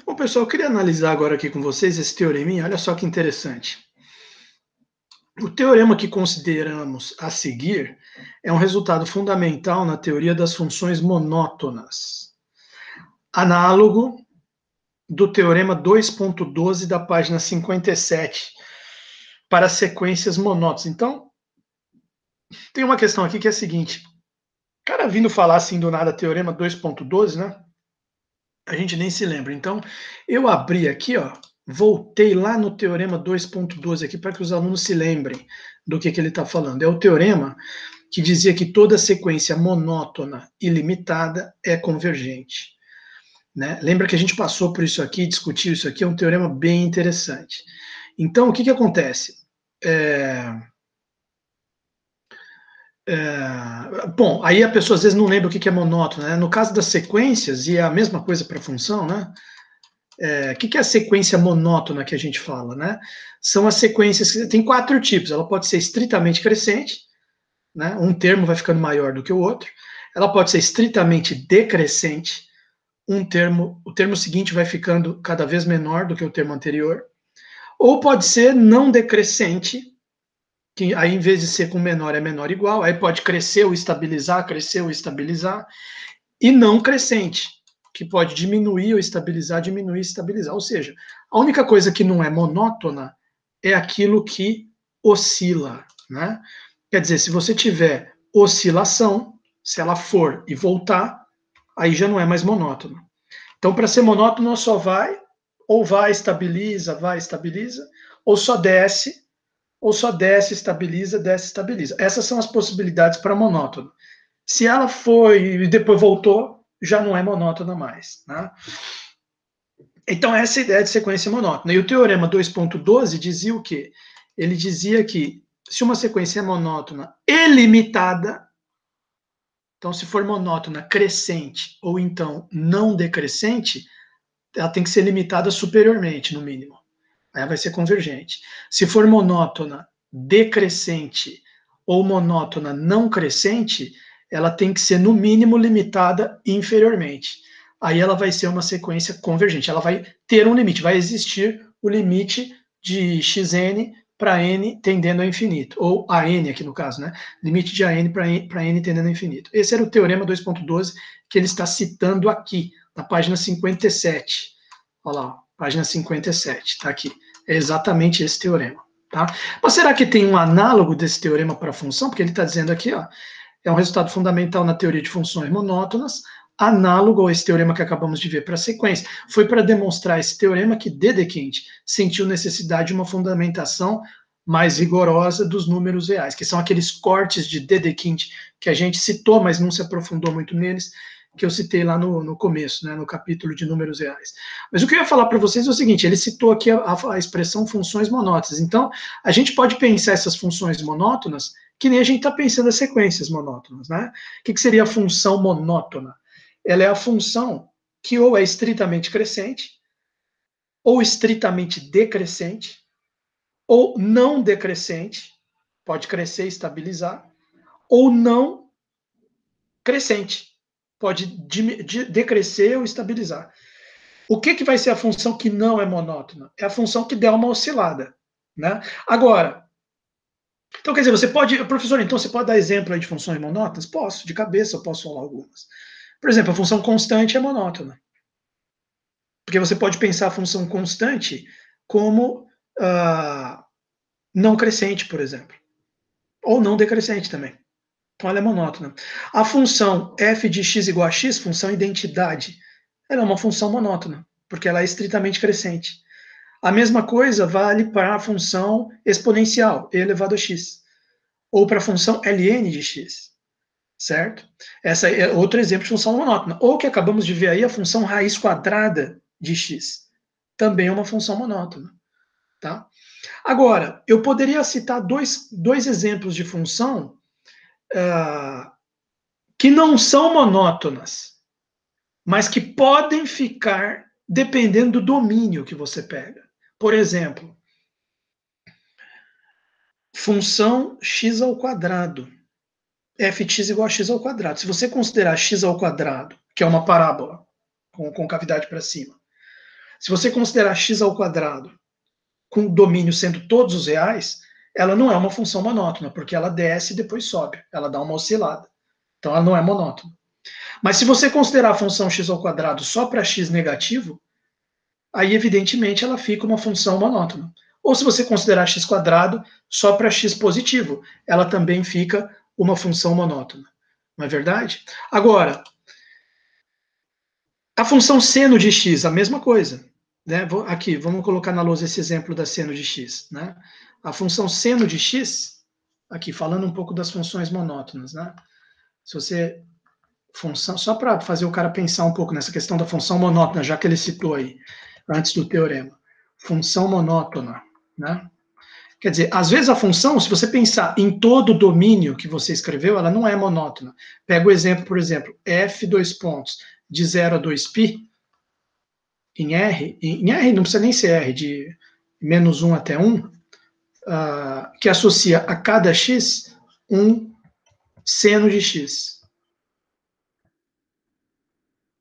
Bom, pessoal, eu queria analisar agora aqui com vocês esse teoreminha. Olha só que interessante. O teorema que consideramos a seguir é um resultado fundamental na teoria das funções monótonas, análogo do teorema 2.12 da página 57 para sequências monótonas. Então, tem uma questão aqui que é a seguinte: cara vindo falar assim do nada teorema 2.12, né? A gente nem se lembra. Então, eu abri aqui, ó, voltei lá no teorema 2.12 aqui para que os alunos se lembrem do que ele está falando. É o teorema que dizia que toda sequência monótona ilimitada é convergente. Né? Lembra que a gente passou por isso aqui, discutiu isso aqui, é um teorema bem interessante. Então, o que acontece? Bom, aí a pessoa às vezes não lembra o que é monótono. Né? No caso das sequências, e é a mesma coisa para a função, né? O que é a sequência monótona que a gente fala, né? São as sequências que tem 4 tipos. Ela pode ser estritamente crescente, né? Um termo vai ficando maior do que o outro. Ela pode ser estritamente decrescente. O termo seguinte vai ficando cada vez menor do que o termo anterior. Ou pode ser não decrescente, que aí em vez de ser com menor é menor igual. Aí pode crescer ou estabilizar, e não crescente, que pode diminuir ou estabilizar, diminuir e estabilizar. Ou seja, a única coisa que não é monótona é aquilo que oscila, né? Quer dizer, se você tiver oscilação, se ela for e voltar, aí já não é mais monótono. Então, para ser monótono, só vai, estabiliza, ou só desce, estabiliza. Essas são as possibilidades para monótono. Se ela foi e depois voltou, já não é monótona mais. Né? Então, essa é a ideia de sequência monótona. E o teorema 2.12 dizia o quê? Ele dizia que se uma sequência é monótona ilimitada, então se for monótona crescente ou então não decrescente, ela tem que ser limitada superiormente, no mínimo. Aí ela vai ser convergente. Se for monótona decrescente ou monótona não crescente, ela tem que ser, no mínimo, limitada inferiormente. Aí ela vai ser uma sequência convergente. Ela vai ter um limite, vai existir o limite de xn para n tendendo ao infinito, ou a n aqui no caso, né? Limite de an para n tendendo ao infinito. Esse era o teorema 2.12 que ele está citando aqui, na página 57. Olha lá, página 57, está aqui. É exatamente esse teorema. Tá? Mas será que tem um análogo desse teorema para a função? Porque ele está dizendo aqui, ó, é um resultado fundamental na teoria de funções monótonas, análogo a esse teorema que acabamos de ver para a sequência. Foi para demonstrar esse teorema que Dedekind sentiu necessidade de uma fundamentação mais rigorosa dos números reais, que são aqueles cortes de Dedekind que a gente citou, mas não se aprofundou muito neles, que eu citei lá no começo, né, no capítulo de números reais. Mas o que eu ia falar para vocês é o seguinte: ele citou aqui a expressão funções monótonas. Então, a gente pode pensar essas funções monótonas que nem a gente está pensando as sequências monótonas. Né? O que seria a função monótona? Ela é a função que ou é estritamente crescente, ou estritamente decrescente, ou não decrescente, pode crescer e estabilizar, ou não crescente, pode decrescer ou estabilizar. O que vai ser a função que não é monótona? É a função que der uma oscilada. Né? Agora, então quer dizer, você pode, professor, então você pode dar exemplo aí de funções monótonas? Posso, de cabeça eu posso falar algumas. Por exemplo, a função constante é monótona. Porque você pode pensar a função constante como não crescente, por exemplo. Ou não decrescente também. Então ela é monótona. A função f de x igual a x, função identidade, ela é uma função monótona, porque ela é estritamente crescente. A mesma coisa vale para a função exponencial, e elevado a x, ou para a função ln de x, certo? Essa é outro exemplo de função monótona. Ou que acabamos de ver aí, a função raiz quadrada de x, também é uma função monótona. Tá? Agora, eu poderia citar dois exemplos de função que não são monótonas, mas que podem ficar dependendo do domínio que você pega. Por exemplo, função x ao quadrado. F de x igual a x ao quadrado. Se você considerar x ao quadrado, que é uma parábola com concavidade para cima, Se você considerar x ao quadrado com o domínio sendo todos os reais, ela não é uma função monótona, porque ela desce e depois sobe, ela dá uma oscilada. Então ela não é monótona. Mas se você considerar a função x ao quadrado só para x negativo, aí evidentemente ela fica uma função monótona. Ou se você considerar x quadrado só para x positivo, ela também fica uma função monótona. Não é verdade? Agora, a função seno de x, a mesma coisa. Né? Aqui, vamos colocar na lousa esse exemplo da seno de x. Né? A função seno de x, aqui falando um pouco das funções monótonas. Né? Se você função, só para fazer o cara pensar um pouco nessa questão da função monótona, já que ele citou aí, antes do teorema. Função monótona, né? Quer dizer, às vezes a função, se você pensar em todo o domínio que você escreveu, ela não é monótona. Pega o exemplo, por exemplo, f dois pontos de 0 a 2π, em R não precisa nem ser R, de menos 1 até 1, que associa a cada x um seno de x.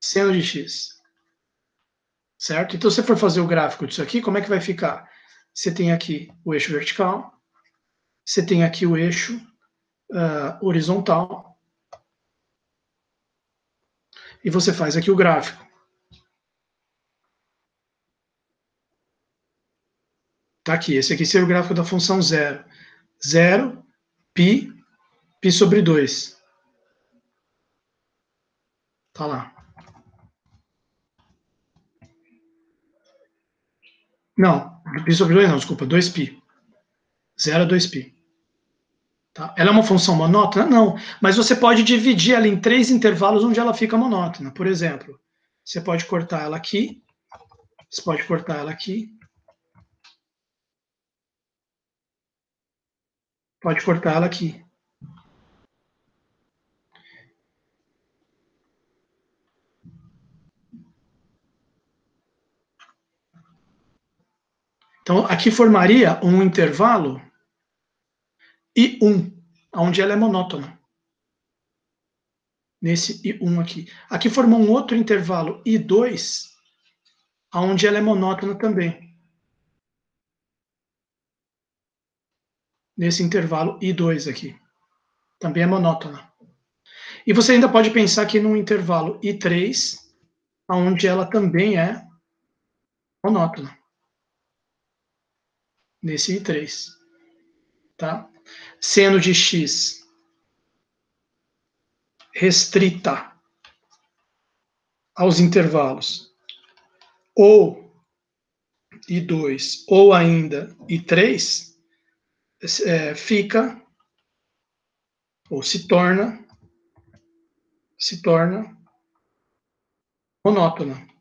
Seno de x. Certo? Então, se você for fazer o gráfico disso aqui, como é que vai ficar? Você tem aqui o eixo vertical, você tem aqui o eixo horizontal, e você faz aqui o gráfico. Tá aqui, esse aqui seria o gráfico da função zero. 0, π, π sobre 2. Tá lá. Não, π sobre 2 não, desculpa, 2π. 0 a 2π. Tá? Ela é uma função monótona? Não, mas você pode dividir ela em 3 intervalos onde ela fica monótona. Por exemplo, você pode cortar ela aqui, você pode cortar ela aqui, pode cortar ela aqui. Então, aqui formaria um intervalo I1, onde ela é monótona. Nesse I1 aqui. Aqui formou um outro intervalo I2, onde ela é monótona também. Nesse intervalo I2 aqui. Também é monótona. E você ainda pode pensar aqui num intervalo I3, onde ela também é monótona. Nesse I3. Tá? Seno de x restrita aos intervalos ou I2 ou ainda I3, fica ou se torna monótona.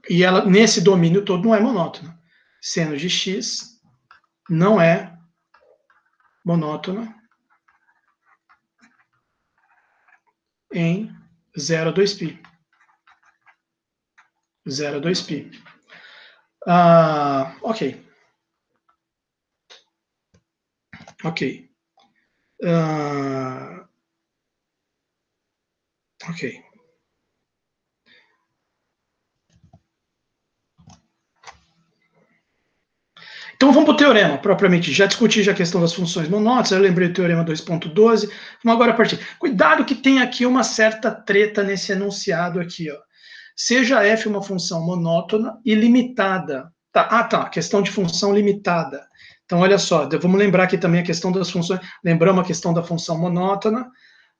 E ela, nesse domínio todo, não é monótona. Seno de x não é monótona em 0 a 2π. 0 a 2π. Ok. Ok. Ok. Então vamos para o teorema, propriamente. Já discuti a questão das funções monótonas, eu lembrei do teorema 2.12. Vamos agora partir. Cuidado que tem aqui uma certa treta nesse enunciado aqui, ó. Seja f uma função monótona e limitada. Tá, questão de função limitada. Então, olha só, vamos lembrar aqui também a questão das funções. Lembramos a questão da função monótona,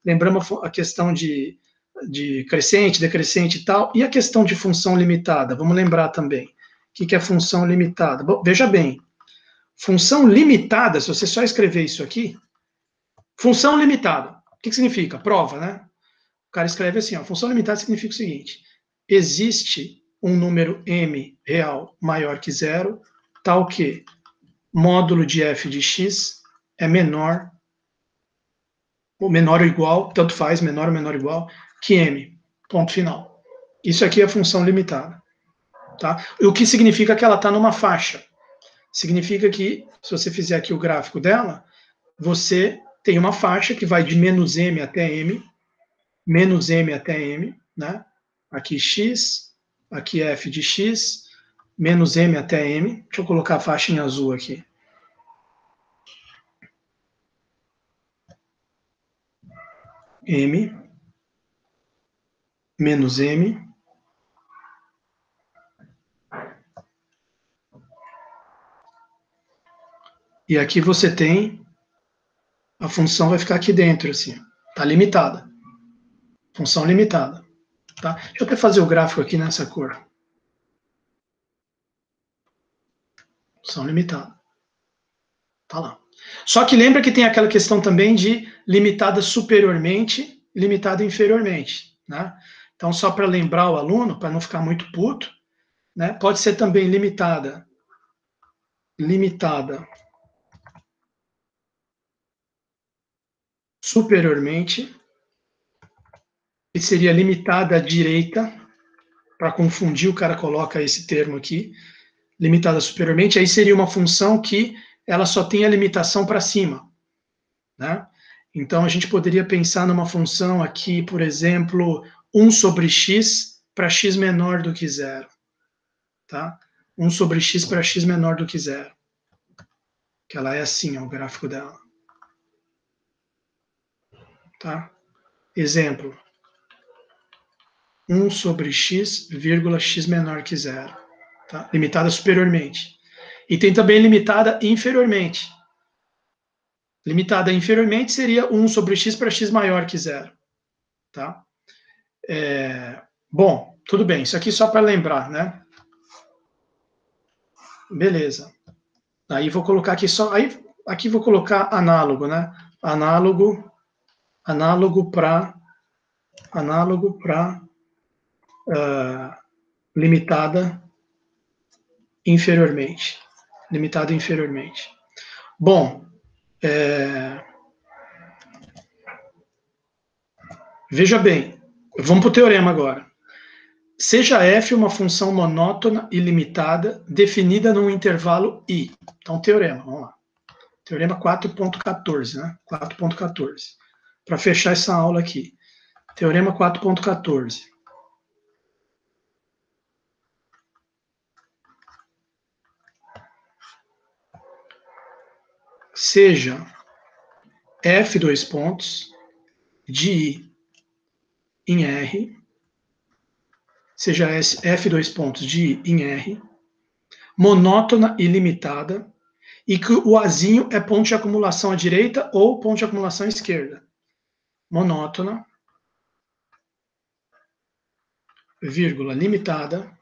lembramos a questão de crescente, decrescente e tal, e a questão de função limitada. Vamos lembrar também. O que é função limitada? Bom, veja bem, função limitada, se você só escrever isso aqui, função limitada, o que significa? Prova, né? O cara escreve assim, ó, função limitada significa o seguinte: existe um número m real maior que zero, tal que módulo de f de x é menor, ou menor ou igual, tanto faz, menor ou menor ou igual, que m. Ponto final. Isso aqui é função limitada. Tá? O que significa que ela está numa faixa. Significa que, se você fizer aqui o gráfico dela, você tem uma faixa que vai de menos m até m, menos m até m, né? Aqui x, aqui f de x, menos m até m. Deixa eu colocar a faixa em azul aqui. M, menos m. E aqui você tem, a função vai ficar aqui dentro, assim, tá limitada. Função limitada, tá? Deixa eu até fazer o gráfico aqui nessa cor. Função limitada. Tá lá. Só que lembra que tem aquela questão também de limitada superiormente, limitada inferiormente, né? Então, só para lembrar o aluno, para não ficar muito puto, né? Pode ser também limitada superiormente, que seria limitada à direita, para confundir, o cara coloca esse termo aqui, limitada superiormente, aí seria uma função que ela só tem a limitação para cima, né? Então, a gente poderia pensar numa função aqui, por exemplo, 1 sobre x para x menor do que zero, tá? 1 sobre x para x menor do que zero. Que ela é assim, ó, o gráfico dela. Tá? Exemplo. 1 sobre x, vírgula x menor que zero. Tá? Limitada superiormente. E tem também limitada inferiormente. Limitada inferiormente seria 1 sobre x para x maior que zero. Tá? Bom, tudo bem. Isso aqui só para lembrar, né? Beleza. Aí vou colocar aqui só. Aí, aqui vou colocar análogo, né? Análogo para limitada inferiormente. Limitada inferiormente. Bom, veja bem, vamos para o teorema agora. Seja f uma função monótona e limitada definida num intervalo i. Então, teorema, vamos lá. Teorema 4.14, né? 4.14. Para fechar essa aula aqui. Teorema 4.14. Seja f dois pontos de i em R, seja f dois pontos de i em R, monótona e limitada, e que o azinho é ponto de acumulação à direita ou ponto de acumulação à esquerda. Monótona, vírgula, limitada,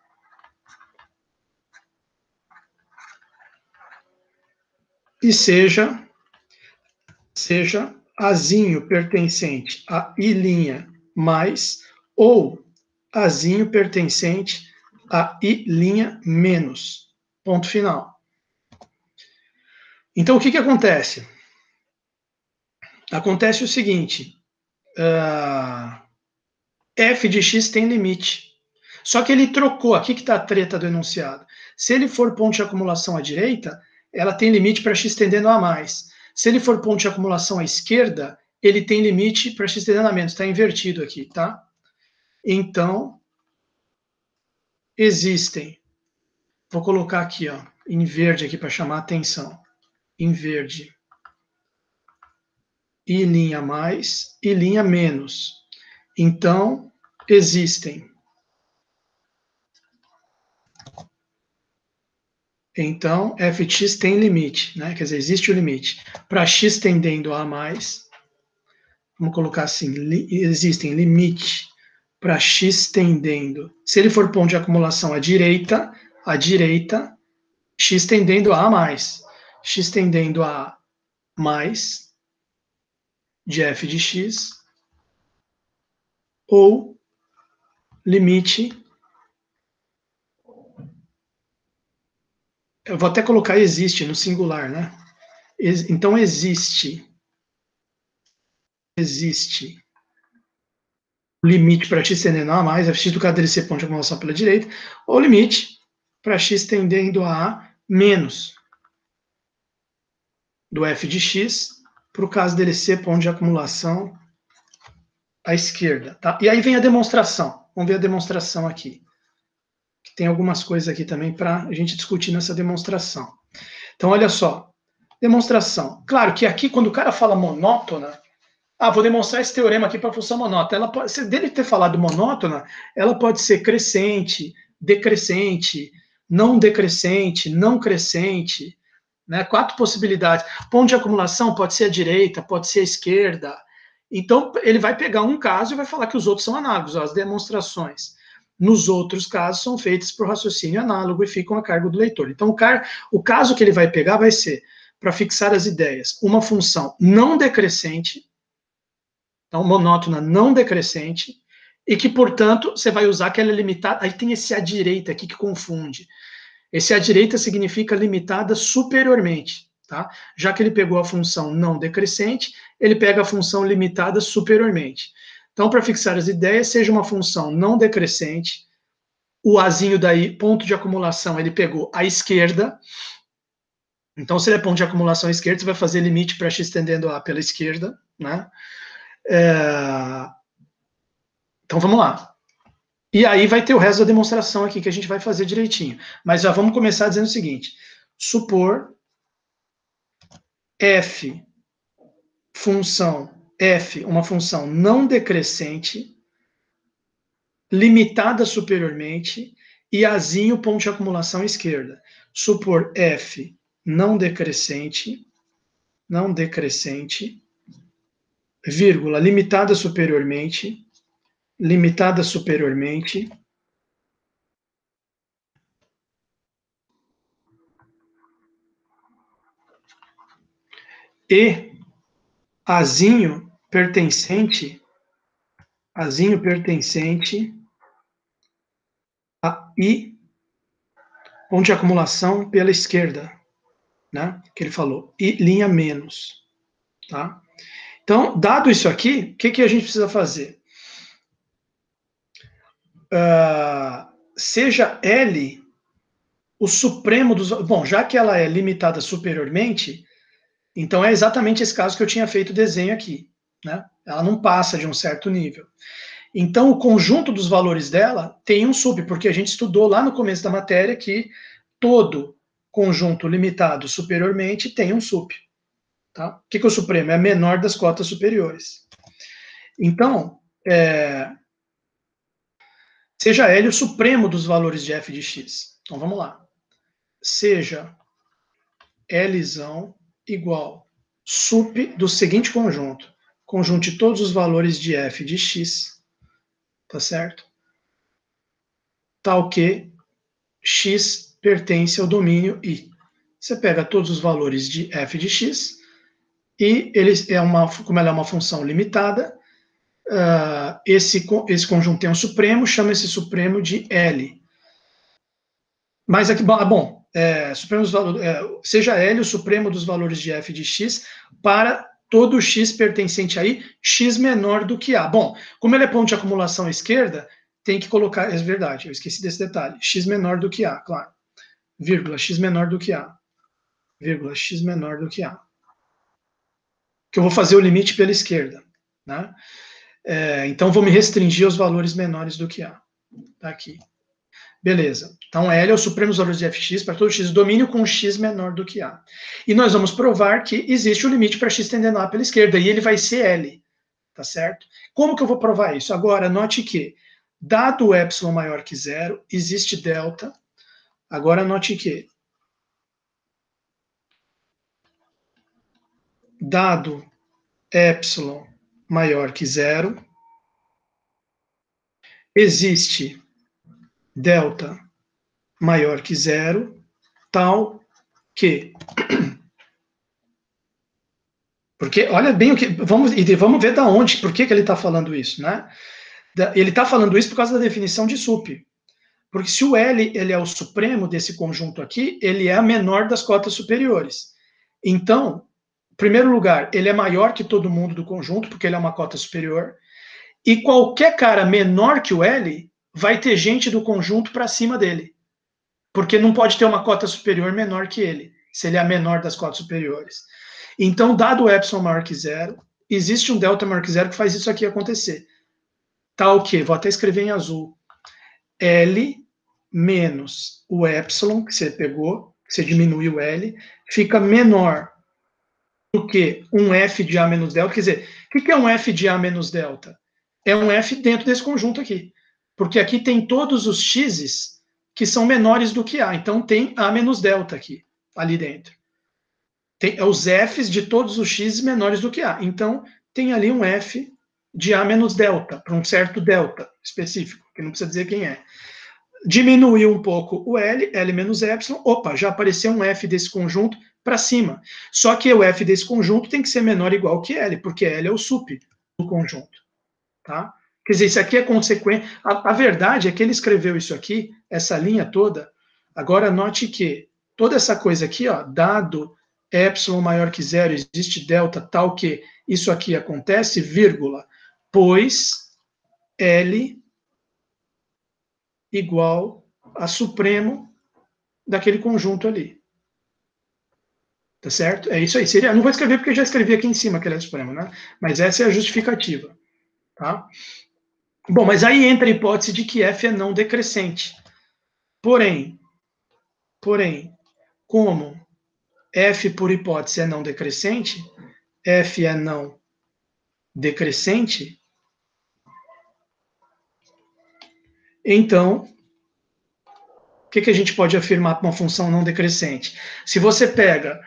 e seja azinho pertencente a I' mais ou azinho pertencente a I' menos. Ponto final. Então, o que acontece? Acontece o seguinte, f de x tem limite. Só que ele trocou, aqui que está a treta do enunciado. Se ele for ponto de acumulação à direita, ela tem limite para x tendendo a mais. Se ele for ponto de acumulação à esquerda, ele tem limite para x tendendo a menos. Está invertido aqui, tá? Então, existem, vou colocar aqui, ó, em verde aqui para chamar a atenção. Em verde. I' mais, I' menos. Então, existem. Então, f de x tem limite, né? Quer dizer, existe o limite. Para x tendendo a mais, vamos colocar assim, existem limite para x tendendo. Se ele for ponto de acumulação à direita, x tendendo a mais. X tendendo a mais de f de x, ou limite. Eu vou até colocar existe no singular, né? Então, existe o limite para x tendendo a mais, f do caso ser ponto de acumulação pela direita, ou limite para x tendendo a menos do f de x, para o caso dele ser ponto de acumulação à esquerda, tá? E aí vem a demonstração. Vamos ver a demonstração aqui. Tem algumas coisas aqui também para a gente discutir nessa demonstração. Então, olha só. Demonstração. Claro que aqui, quando o cara fala monótona, vou demonstrar esse teorema aqui para a função monótona. Ela pode, se dele ter falado monótona, ela pode ser crescente, decrescente, não decrescente, não crescente, né? 4 possibilidades. Ponto de acumulação pode ser à direita, pode ser à esquerda. Então, ele vai pegar um caso e vai falar que os outros são análogos. As demonstrações nos outros casos são feitas por raciocínio análogo e ficam a cargo do leitor. Então, o caso que ele vai pegar vai ser, para fixar as ideias, uma função não decrescente, então monótona não decrescente, e que, portanto, você vai usar que ela é limitada. Aí tem esse à direita aqui que confunde. Esse à direita significa limitada superiormente, tá? Já que ele pegou a função não decrescente, ele pega a função limitada superiormente. Então, para fixar as ideias, seja uma função não decrescente, o azinho daí, ponto de acumulação, ele pegou à esquerda. Então, se ele é ponto de acumulação à esquerda, você vai fazer limite para x tendendo a pela esquerda, né? Então, vamos lá. E aí vai ter o resto da demonstração aqui que a gente vai fazer direitinho. Mas já vamos começar dizendo o seguinte: supor f, uma função não decrescente, limitada superiormente, e azinho ponto de acumulação à esquerda. Supor f não decrescente, vírgula, limitada superiormente, e azinho pertencente a I, ponto de acumulação pela esquerda, né? Que ele falou, I linha menos, tá? Então, dado isso aqui, o que a gente precisa fazer? Seja L o supremo dos... Bom, já que ela é limitada superiormente, então é exatamente esse caso que eu tinha feito o desenho aqui, né? Ela não passa de um certo nível. Então, o conjunto dos valores dela tem um sup, porque a gente estudou lá no começo da matéria que todo conjunto limitado superiormente tem um sup. Tá? O que é o supremo? É a menor das cotas superiores. Então, seja L o supremo dos valores de f de x. Então, vamos lá. Seja Lzão igual sup do seguinte conjunto. Conjunte todos os valores de f de x, tá certo? Tal que x pertence ao domínio I. Você pega todos os valores de f de x e como ela é uma função limitada, esse conjunto tem um supremo, chama esse supremo de L. Mas aqui, bom, seja L o supremo dos valores de f de x para todo x pertencente a I, x menor do que A. Bom, como ele é ponto de acumulação à esquerda, tem que colocar, é verdade, eu esqueci desse detalhe, x menor do que A, claro. Vírgula, x menor do que A. Vírgula, x menor do que A. Que eu vou fazer o limite pela esquerda, né? Então, vou me restringir aos valores menores do que A. Tá aqui. Beleza. Então, L é o supremo dos valores de fx para todo x domínio com x menor do que A. E nós vamos provar que existe o limite para x tendendo a pela esquerda, e ele vai ser L. Tá certo? Como que eu vou provar isso? Agora, note que, dado o epsilon maior que zero, existe delta. Agora, note que, dado epsilon maior que zero, existe delta maior que zero, tal que... Porque, olha bem o que... Vamos ver da onde, por que ele está falando isso, né? Ele está falando isso por causa da definição de sup. Porque se o L ele é o supremo desse conjunto aqui, ele é a menor das cotas superiores. Então, em primeiro lugar, ele é maior que todo mundo do conjunto, porque ele é uma cota superior. E qualquer cara menor que o L vai ter gente do conjunto para cima dele. Porque não pode ter uma cota superior menor que ele, se ele é a menor das cotas superiores. Então, dado o epsilon maior que zero, existe um delta maior que zero que faz isso aqui acontecer. tá o quê? Vou até escrever em azul. L menos o epsilon, que você pegou, que você diminuiu o L, fica menor do que um F de A menos delta. Quer dizer, o que é um F de A menos delta? É um F dentro desse conjunto aqui. Porque aqui tem todos os x's que são menores do que A. Então tem A menos delta aqui, ali dentro. Tem os F's de todos os x's menores do que A. Então tem ali um F de A menos delta, para um certo delta específico, que não precisa dizer quem é. Diminuiu um pouco o L, L menos epsilon, opa, já apareceu um F desse conjunto para cima. Só que o F desse conjunto tem que ser menor ou igual que L, porque L é o sup do conjunto. Tá? Quer dizer, isso aqui é consequência. A verdade é que ele escreveu isso aqui, essa linha toda. Agora, note que toda essa coisa aqui, ó, dado epsilon maior que zero, existe delta tal que isso aqui acontece, vírgula, pois L igual a supremo daquele conjunto ali. Tá certo? É isso aí. Seria, não vou escrever porque já escrevi aqui em cima que ele é supremo, né? Mas essa é a justificativa. Tá? Bom, mas aí entra a hipótese de que F é não decrescente. Porém, como F por hipótese é não decrescente, F é não decrescente, então, o que a gente pode afirmar para uma função não decrescente? Se você pega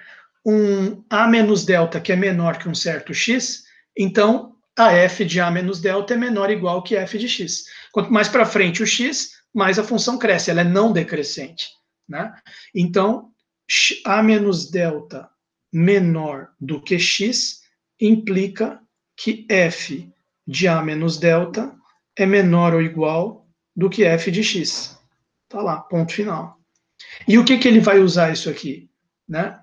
um A menos delta que é menor que um certo x, então a f de A menos delta é menor ou igual que f de x. Quanto mais para frente o x, mais a função cresce, ela é não decrescente. Né? Então, A menos delta menor do que x implica que f de A menos delta é menor ou igual do que f de x. Tá lá, ponto final. E o que ele vai usar isso aqui? Né?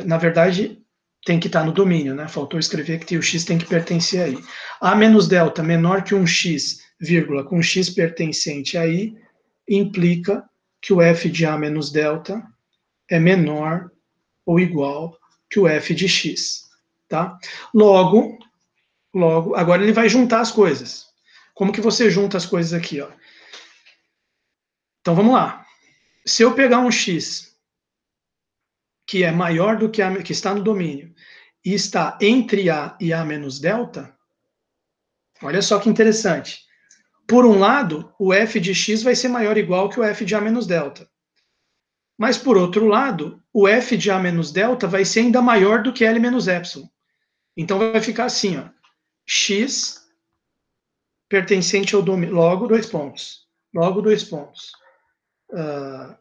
Na verdade, tem que estar no domínio, né? Faltou escrever que o x tem que pertencer aí. A menos delta menor que um x, vírgula, com x pertencente aí, implica que o f de A menos delta é menor ou igual que o f de x. Tá? Logo, agora ele vai juntar as coisas. Como que você junta as coisas aqui? Ó? Então vamos lá. Se eu pegar um x que é maior do que a que está no domínio e está entre A e A menos delta, olha só que interessante. Por um lado, o f de x vai ser maior ou igual que o f de A menos delta. Mas, por outro lado, o f de A menos delta vai ser ainda maior do que L menos epsilon. Então, vai ficar assim, ó, x pertencente ao domínio, logo dois pontos,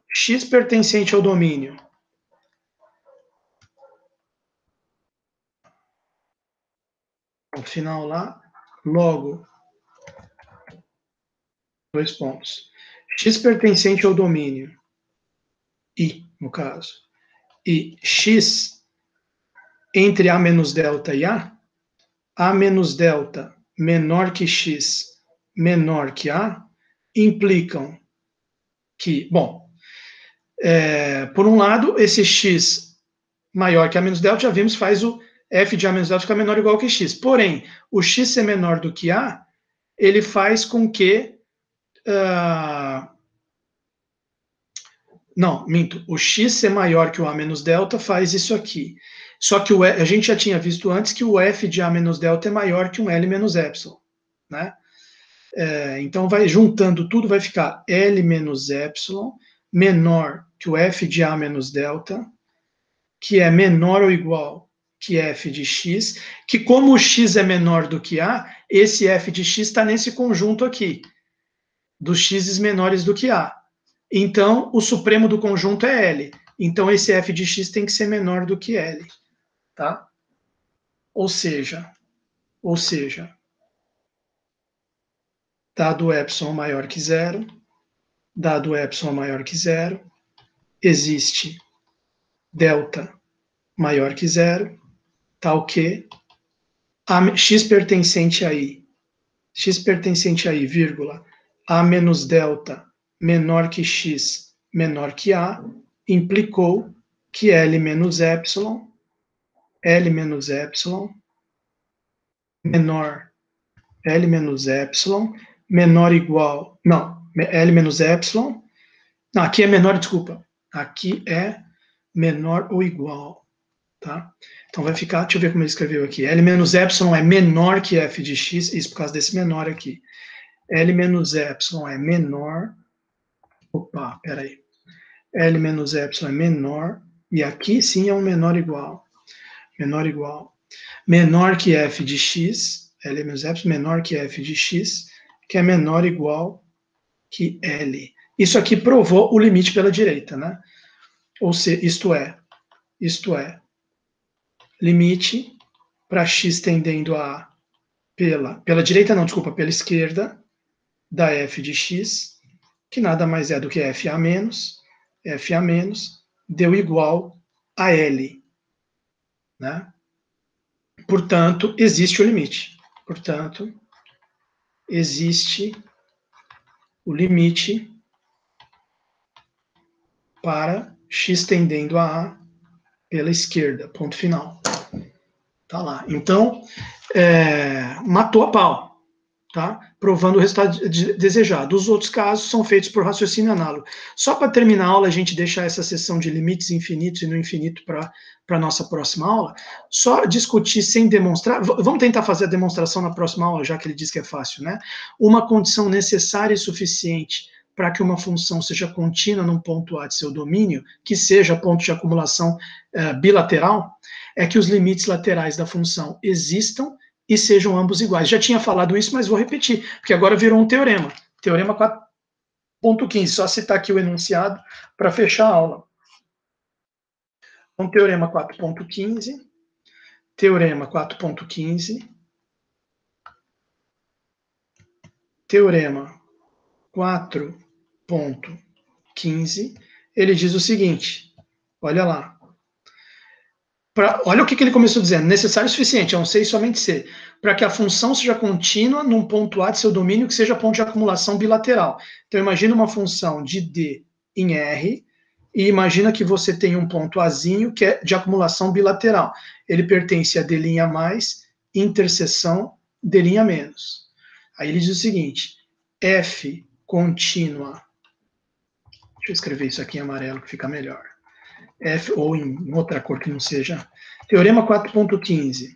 x pertencente ao domínio no final lá, logo, dois pontos. X pertencente ao domínio, I, no caso, e X entre A menos delta e A menos delta menor que X, menor que A, implicam que, bom, por um lado, esse X maior que A menos delta, já vimos, faz o F de A menos delta ficar menor ou igual que X. Porém, o X ser menor do que A, ele faz com que não, minto. O x ser maior que o A menos delta faz isso aqui. Só que a gente já tinha visto antes que o f de A menos delta é maior que um L menos epsilon. Né? Então, vai juntando tudo, vai ficar L menos epsilon menor que o f de A menos delta, que é menor ou igual que f de x, que como o x é menor do que A, esse f de x está nesse conjunto aqui, dos x's menores do que A. Então, o supremo do conjunto é L. Então, esse f de x tem que ser menor do que L. Tá? Ou seja, dado epsilon maior que zero, existe delta maior que zero, tal que x pertencente aí, vírgula, A menos delta menor que x, menor que A, implicou que L menos epsilon menor L menos epsilon menor ou igual, não, L menos epsilon, não, aqui é menor, desculpa, aqui é menor ou igual, tá? Então vai ficar, deixa eu ver como ele escreveu aqui, L menos epsilon é menor que f de x, isso por causa desse menor aqui. L menos epsilon é menor, opa, peraí, L menos epsilon é menor, e aqui sim é um menor igual, menor que f de x, L menos epsilon menor que f de x, que é menor ou igual que L. Isso aqui provou o limite pela direita, né? Ou seja, isto é, limite para x tendendo a pela direita não, desculpa, pela esquerda da f de x, que nada mais é do que f a menos, deu igual a L, né? Portanto, existe o limite. Portanto, existe o limite para x tendendo a A pela esquerda, ponto final. Tá lá. Então, matou a pau, tá? Provando o resultado desejado. Os outros casos são feitos por raciocínio análogo. Só para terminar a aula, a gente deixar essa sessão de limites infinitos e no infinito para a nossa próxima aula, só discutir sem demonstrar, vamos tentar fazer a demonstração na próxima aula, já que ele diz que é fácil, né? Uma condição necessária e suficiente para que uma função seja contínua num ponto A de seu domínio, que seja ponto de acumulação bilateral, é que os limites laterais da função existam e sejam ambos iguais. Já tinha falado isso, mas vou repetir, porque agora virou um teorema. Teorema 4.15. Só citar aqui o enunciado para fechar a aula. Então, teorema 4.15. Teorema 4.15. Teorema 4.15. Ele diz o seguinte, olha lá. Olha o que ele começou dizendo, necessário e suficiente, é um C e somente C, para que a função seja contínua num ponto A de seu domínio que seja ponto de acumulação bilateral. Então, imagina uma função de D em R, e imagina que você tem um ponto Azinho que é de acumulação bilateral. Ele pertence a D' mais, interseção D' menos. Aí ele diz o seguinte, F contínua, deixa eu escrever isso aqui em amarelo que fica melhor. F, ou em outra cor que não seja. Teorema 4.15.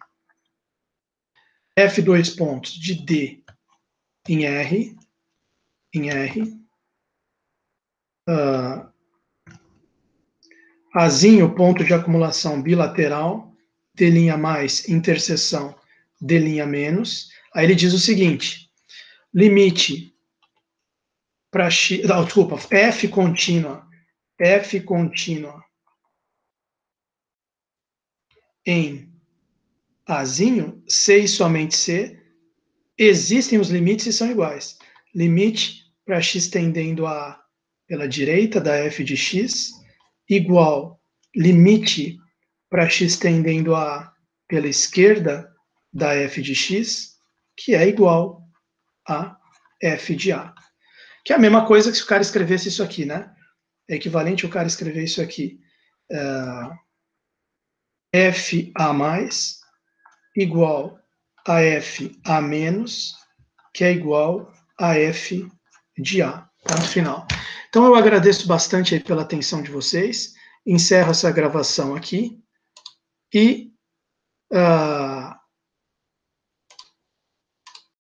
F dois pontos de D em R, Azinho, ponto de acumulação bilateral, D' mais, interseção D' menos. Aí ele diz o seguinte, limite para x, não, desculpa, F contínua em Azinho, C e somente C, existem os limites e são iguais. Limite para x tendendo a pela direita da f de x, igual limite para x tendendo a pela esquerda da f de x, que é igual a f de a. Que é a mesma coisa que se o cara escrevesse isso aqui, né? É equivalente o cara escrever isso aqui. F a mais igual a f a menos, que é igual a f de a. Ponto final. Então eu agradeço bastante aí pela atenção de vocês. Encerro essa gravação aqui e